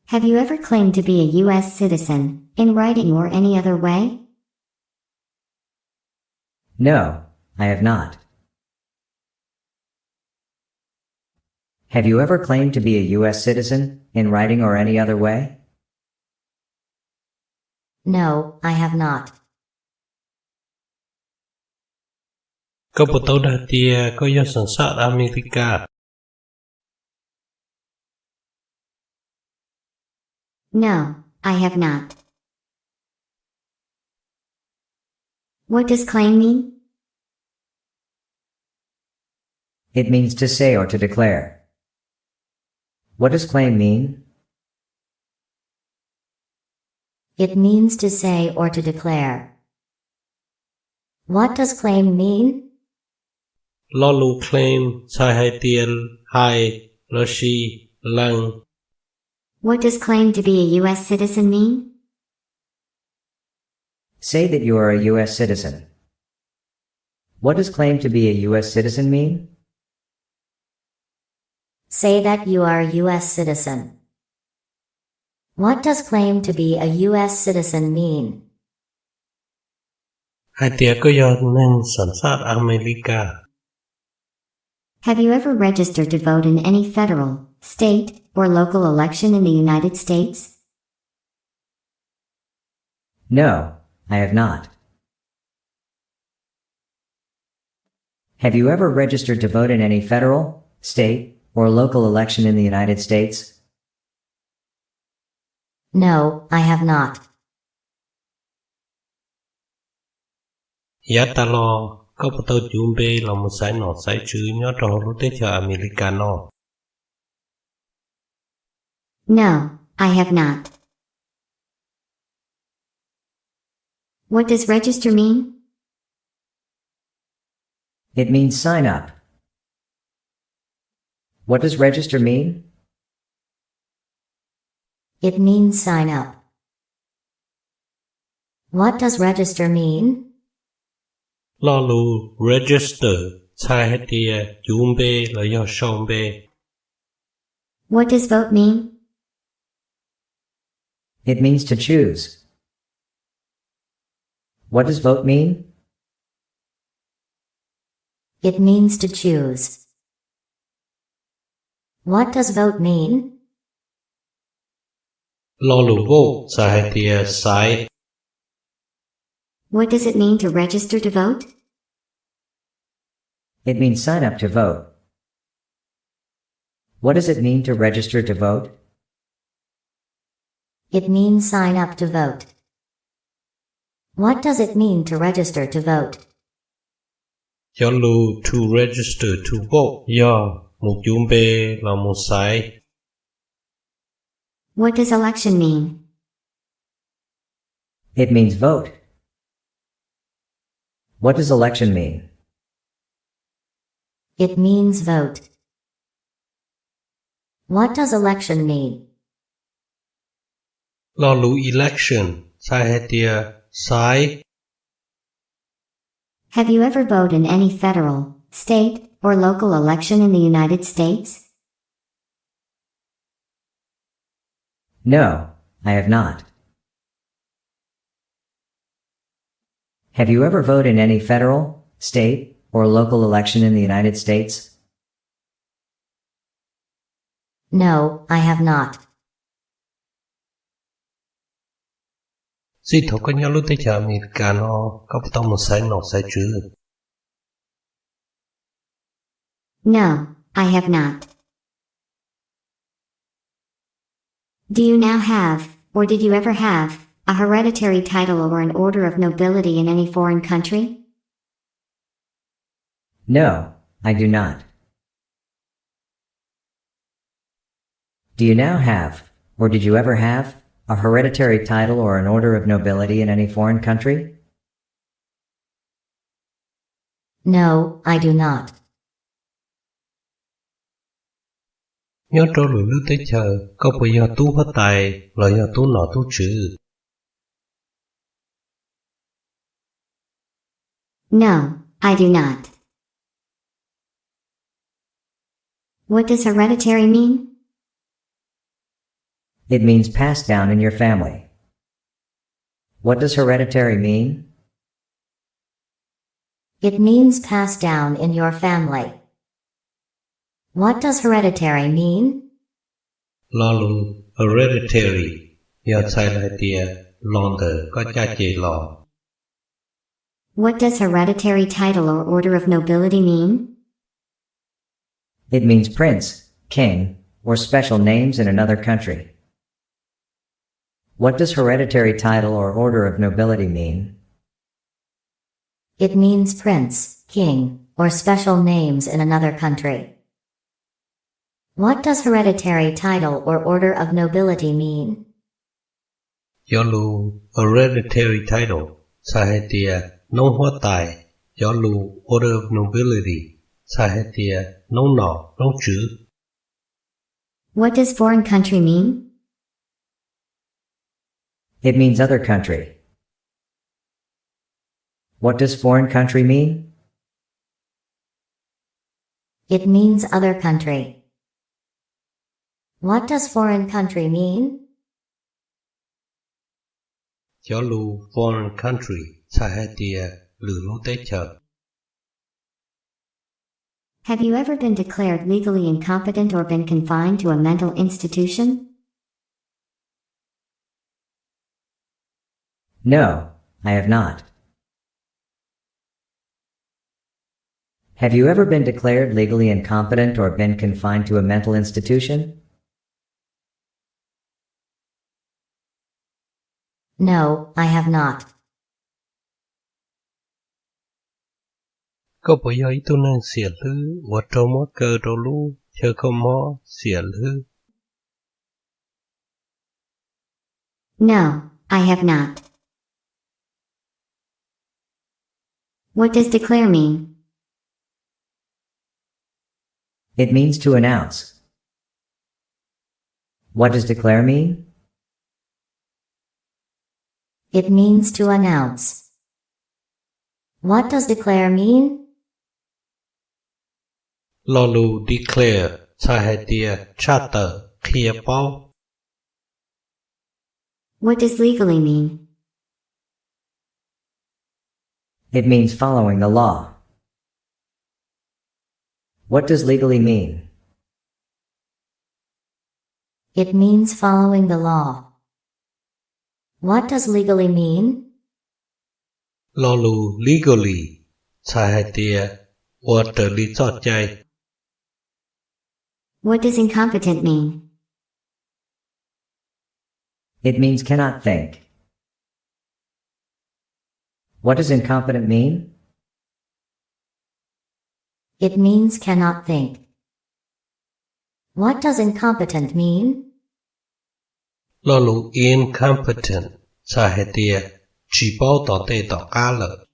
Have you ever claimed to be a U.S. citizen, in writing or any other way? No, I have not. Have you ever claimed to be a U.S. citizen, in writing or any other way? No, I have not. Câu bộ tấu đa tia có do sản sát America. No, I have not. What does claim mean? It means to say or to declare. What does claim mean? It means to say or to declare. What does claim mean? Lo lu claim sai hai tiền hai lo shi lăng. What does claim to be a U.S. citizen mean? Say that you are a U.S. citizen. What does claim to be a U.S. citizen mean? Say that you are a U.S. citizen. What does claim to be a U.S. citizen mean? Hai tia có do nên sản sát America. Have you ever registered to vote in any federal, state, or local election in the United States? No, I have not. Have you ever registered to vote in any federal, state, or local election in the United States? No, I have not. Giá ta lo có bộ tấu chuẩn bê là một sải nọ sải chữ nhớ trò lúc tế cho America nó. No, I have not. What does register mean? It means sign up. What does register mean? It means sign up. What does register mean? Lo lu register sai hai tia chuẩn bê là do song bê. What does vote mean? It means to choose. What does vote mean? It means to choose. What does vote mean? Lo lu vô sai hai tia sai. What does it mean to register to vote? It means sign up to vote. What does it mean to register to vote? It means sign up to vote. What does it mean to register to vote? Cho lu to register to vote do một chuẩn bê là một sải. What does election mean? It means vote. What does election mean? It means vote. What does election mean? Lo lu election sai hai tia sai. Have you ever voted in any federal, state, or local election in the United States? No, I have not. Have you ever voted in any federal, state, or local election in the United States? No, I have not. Duy thổ có nhớ lúc tế cho America nó có bộ tấu một sải nọ sải chữ. No, I have not. Do you now have, or did you ever have, a hereditary title or an order of nobility in any foreign country? No, I do not. Do you now have, or did you ever have, a hereditary title or an order of nobility in any foreign country? No, I do not. Nhớ trò lùi lúc tế chờ có bộ do tú hết tài là do tú nọ tú chữ. No, I do not. What does hereditary mean? It means passed down in your family. What does hereditary mean? It means passed down in your family. What does hereditary mean? Lalu hereditary do sai lại tia longer có cha chê lò. What does hereditary title or order of nobility mean? It means prince, king, or special names in another country. What does hereditary title or order of nobility mean? It means prince, king, or special names in another country. What does hereditary title or order of nobility mean? Lu hereditary title sai hai tia nông hoa tài. Lu order of nobility sai hai tia nông nọ nông chữ. What does foreign country mean? It means other country. What does foreign country mean? It means other country. What does foreign country mean? Lu foreign country sai hai tia lử lú tế chợ. Have you ever been declared legally incompetent or been confined to a mental institution? No, I have not. Have you ever been declared legally incompetent or been confined to a mental institution? No, I have not. Có bộ do ý tu nên xỉa lư, và trâu mó cơ trâu lú, chờ không mó xỉa lư. No, I have not. What does declare mean? It means to announce. What does declare mean? It means to announce. What does declare mean? Lu declare sai hai tia cha tờ khía bao. What does legally mean? It means following the law. What does legally mean? It means following the law. What does legally mean? Lu legally sai hai tia và trở lý cho chay. What does incompetent mean? It means cannot think. What does incompetent mean? It means cannot think. What does incompetent mean? Lu incompetent sai hai tia chỉ bao tỏ tê tỏ cá lợ.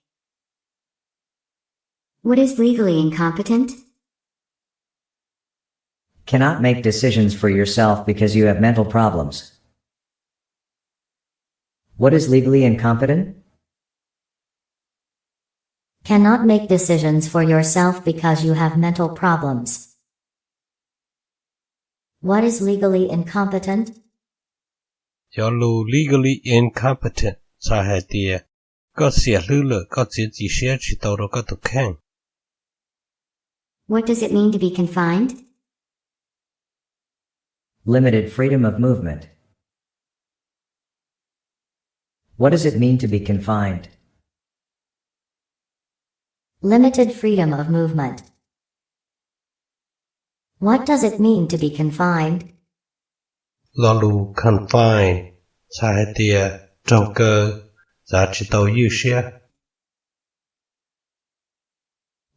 What is legally incompetent? Cannot make decisions for yourself because you have mental problems. What is legally incompetent? Cannot make decisions for yourself because you have mental problems. What is legally incompetent? Lu legally incompetent sai hai tia có xỉa lư lợ có chỉ xỉa chỉ tàu đâu có tục khen. What does it mean to be confined? Limited freedom of movement. What does it mean to be confined? Limited freedom of movement. What does it mean to be confined? Lu confine sai hai tia trâu cơ giá chỉ tàu dư xỉa.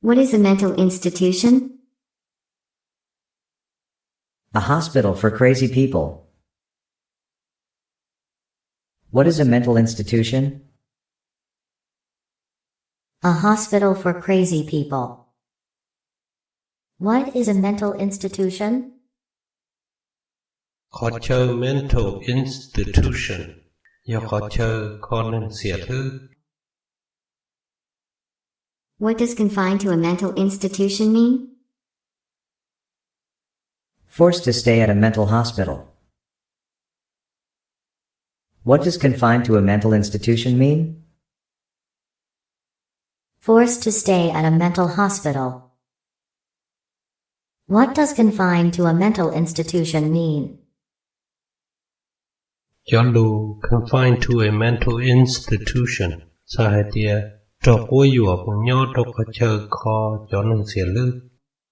What is a mental institution? A hospital for crazy people. What is a mental institution? A hospital for crazy people. What is a mental institution? Khó chơi mental institution. Do khó chơi khó nên xỉa lư. What does confined to a mental institution mean? Forced to stay at a mental hospital. What does confined to a mental institution mean? Forced to stay at a mental hospital. What does confined to a mental institution mean? ย้อนดู confined to a mental institution สาเหตุtrọc quay dùa bằng nhau trọc ở chờ kho cho nâng xỉa lư